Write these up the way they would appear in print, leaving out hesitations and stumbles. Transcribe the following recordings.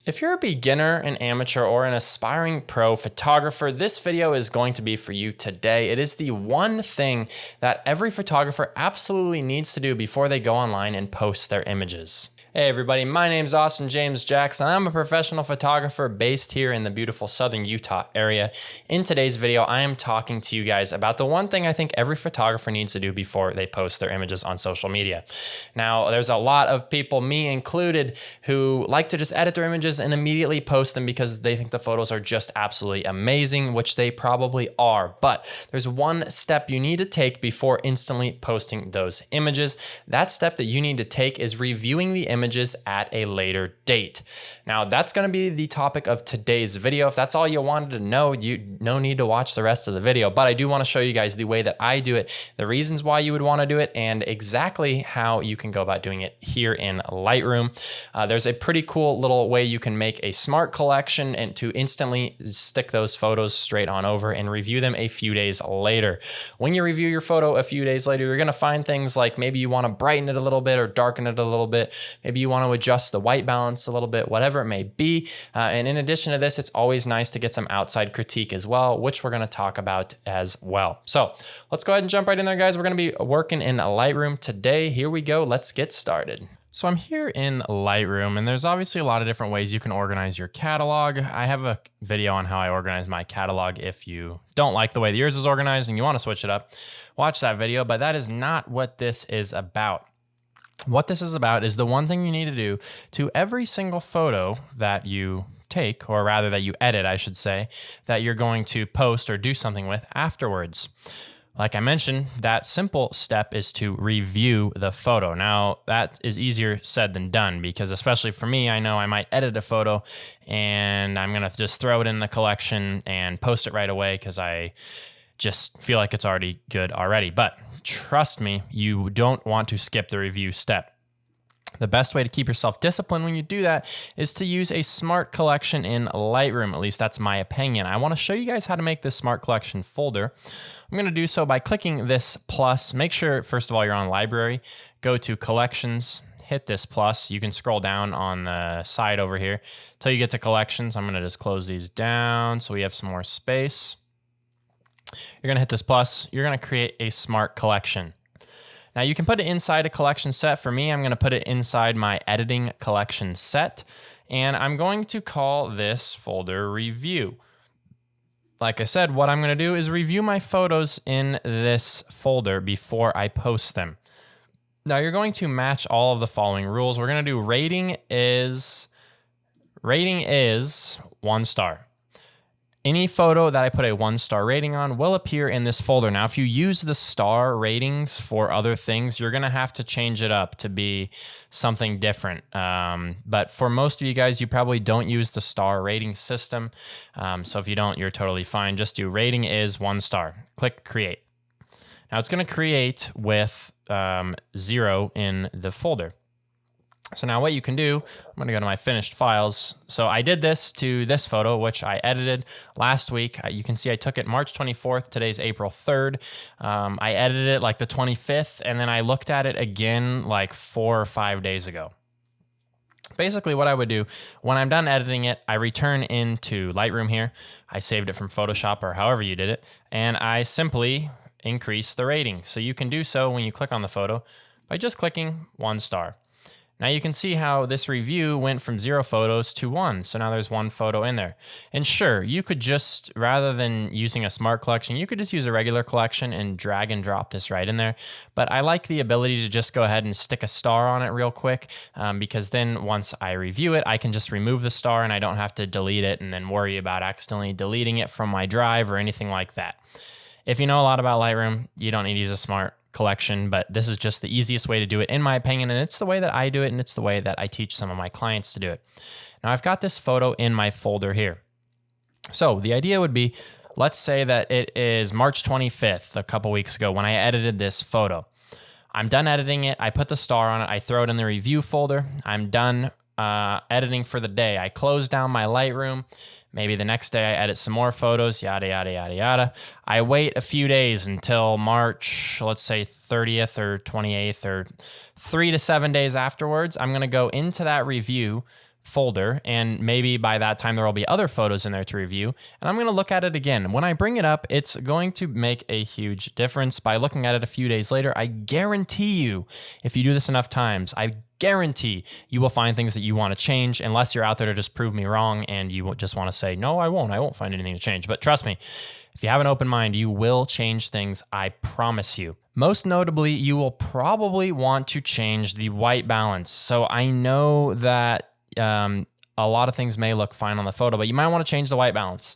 If you're a beginner, an amateur, or an aspiring pro photographer, this video is going to be for you today. It is the one thing that every photographer absolutely needs to do before they go online and post their images. Hey everybody, my name's Austin James Jackson. I'm a professional photographer based here in the beautiful southern Utah area. In today's video, I am talking to you guys about the one thing I think every photographer needs to do before they post their images on social media. Now, there's a lot of people, me included, who like to just edit their images and immediately post them because they think the photos are just absolutely amazing, which they probably are. But there's one step you need to take before instantly posting those images. That step that you need to take is reviewing the images at a later date. Now, that's going to be the topic of today's video. If that's all you wanted to know, you no need to watch the rest of the video, but I do want to show you guys the way that I do it, the reasons why you would want to do it, and exactly how you can go about doing it here in Lightroom. There's a pretty cool little way you can make a smart collection and to instantly stick those photos straight on over and review them a few days later. When you review your photo a few days later, you're going to find things like maybe you want to brighten it a little bit or darken it a little bit. Maybe you want to adjust the white balance a little bit, whatever it may be. And in addition to this, it's always nice to get some outside critique as well, which we're going to talk about as well. So let's go ahead and jump right in there, guys. We're going to be working in Lightroom today. Here we go. Let's get started. So I'm here in Lightroom, and there's obviously a lot of different ways you can organize your catalog. I have a video on how I organize my catalog. If you don't like the way yours is organized and you want to switch it up, watch that video, but that is not what this is about. What this is about is the one thing you need to do to every single photo that you take, or rather that you edit, I should say, that you're going to post or do something with afterwards. Like I mentioned, that simple step is to review the photo. Now, that is easier said than done because especially for me, I know I might edit a photo and I'm going to just throw it in the collection and post it right away because I just feel like it's already good already. But trust me, you don't want to skip the review step. The best way to keep yourself disciplined when you do that is to use a smart collection in Lightroom. At least that's my opinion. I want to show you guys how to make this smart collection folder. I'm going to do so by clicking this plus. Make sure, first of all, you're on library. Go to collections, hit this plus. You can scroll down on the side over here until you get to collections. I'm going to just close these down so we have some more space. You're going to hit this plus. You're going to create a smart collection. Now you can put it inside a collection set. For me, I'm going to put it inside my editing collection set, and I'm going to call this folder review. Like I said, what I'm going to do is review my photos in this folder before I post them. Now you're going to match all of the following rules. We're going to do rating is 1 star. Any photo that I put a 1-star rating on will appear in this folder. Now, if you use the star ratings for other things, you're going to have to change it up to be something different. But for most of you guys, you probably don't use the star rating system. So if you don't, you're totally fine. Just do rating is 1 star. Click create. Now, it's going to create with 0 in the folder. So now what you can do, I'm going to go to my finished files. So I did this to this photo, which I edited last week. You can see I took it March 24th. Today's April 3rd. I edited it like the 25th, and then I looked at it again like 4 or 5 days ago. Basically what I would do, when I'm done editing it, I return into Lightroom here. I saved it from Photoshop or however you did it, and I simply increase the rating. So you can do so when you click on the photo by just clicking 1 star. Now you can see how this review went from 0 photos to 1. So now there's 1 photo in there. And sure, you could just, rather than using a smart collection, you could just use a regular collection and drag and drop this right in there. But I like the ability to just go ahead and stick a star on it real quick because then once I review it, I can just remove the star and I don't have to delete it and then worry about accidentally deleting it from my drive or anything like that. If you know a lot about Lightroom, you don't need to use a smart collection, but this is just the easiest way to do it in my opinion, and it's the way that I do it, and it's the way that I teach some of my clients to do it. Now I've got this photo in my folder here. So the idea would be, let's say that it is March 25th, a couple weeks ago when I edited this photo. I'm done editing it, I put the star on it, I throw it in the review folder, I'm done editing for the day. I close down my Lightroom. Maybe the next day I edit some more photos, yada, yada, yada, yada. I wait a few days until March, let's say 30th or 28th or 3 to 7 days afterwards. I'm going to go into that review folder, and maybe by that time there will be other photos in there to review, and I'm going to look at it again. When I bring it up, it's going to make a huge difference. By looking at it a few days later, I guarantee you, if you do this enough times, I guarantee you will find things that you want to change, unless you're out there to just prove me wrong and you just want to say, no, I won't find anything to change. But trust me, if you have an open mind, you will change things, I promise you. Most notably, you will probably want to change the white balance. So I know that a lot of things may look fine on the photo, but you might want to change the white balance.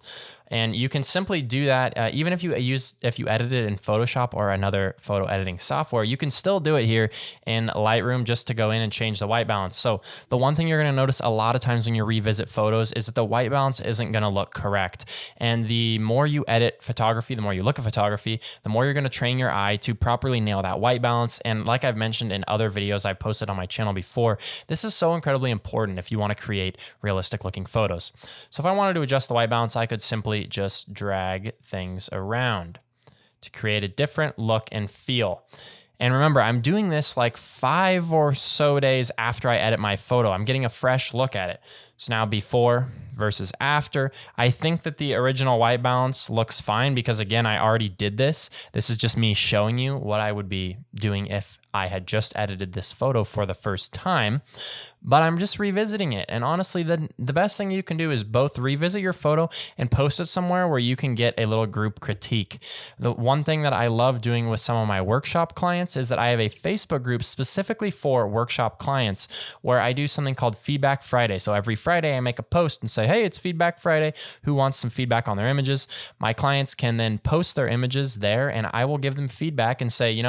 And you can simply do that even if you edit it in Photoshop or another photo editing software. You can still do it here in Lightroom just to go in and change the white balance. So the one thing you're going to notice a lot of times when you revisit photos is that the white balance isn't going to look correct. And the more you edit photography, the more you look at photography, the more you're going to train your eye to properly nail that white balance. And like I've mentioned in other videos I've posted on my channel before, this is so incredibly important if you want to create realistic looking photos. So if I wanted to adjust the white balance, I could simply just drag things around to create a different look and feel. And remember, I'm doing this like 5 or so days after I edit my photo. I'm getting a fresh look at it. So now before versus after, I think that the original white balance looks fine because, again, I already did this. This is just me showing you what I would be doing if I had just edited this photo for the first time, but I'm just revisiting it. And honestly, the best thing you can do is both revisit your photo and post it somewhere where you can get a little group critique. The one thing that I love doing with some of my workshop clients is that I have a Facebook group specifically for workshop clients where I do something called Feedback Friday. So every Friday I make a post and say, hey, it's Feedback Friday. Who wants some feedback on their images? My clients can then post their images there and I will give them feedback and say,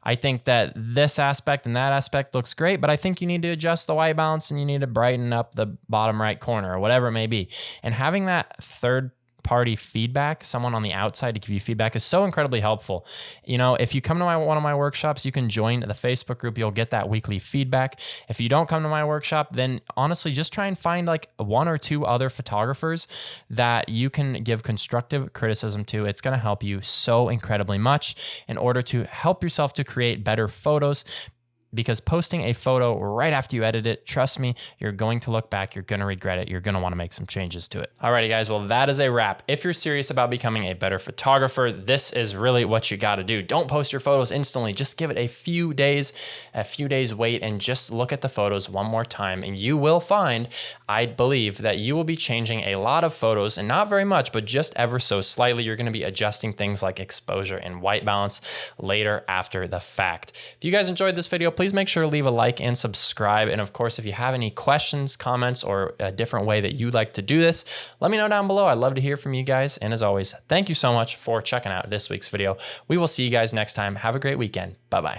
I think that this aspect and that aspect looks great, but I think you need to adjust the white balance and you need to brighten up the bottom right corner or whatever it may be. And having that third party feedback, someone on the outside to give you feedback, is so incredibly helpful. If you come to one of my workshops, you can join the Facebook group. You'll get that weekly feedback. If you don't come to my workshop, then honestly, just try and find like 1 or 2 other photographers that you can give constructive criticism to. It's going to help you so incredibly much in order to help yourself to create better photos. Because posting a photo right after you edit it, trust me, you're going to look back, you're going to regret it, you're going to want to make some changes to it. Alrighty guys, well that is a wrap. If you're serious about becoming a better photographer, this is really what you got to do. Don't post your photos instantly, just give it a few days wait, and just look at the photos one more time, and you will find, I believe, that you will be changing a lot of photos, and not very much, but just ever so slightly. You're going to be adjusting things like exposure and white balance later after the fact. If you guys enjoyed this video, please make sure to leave a like and subscribe. And of course, if you have any questions, comments, or a different way that you'd like to do this, let me know down below. I'd love to hear from you guys. And as always, thank you so much for checking out this week's video. We will see you guys next time. Have a great weekend. Bye-bye.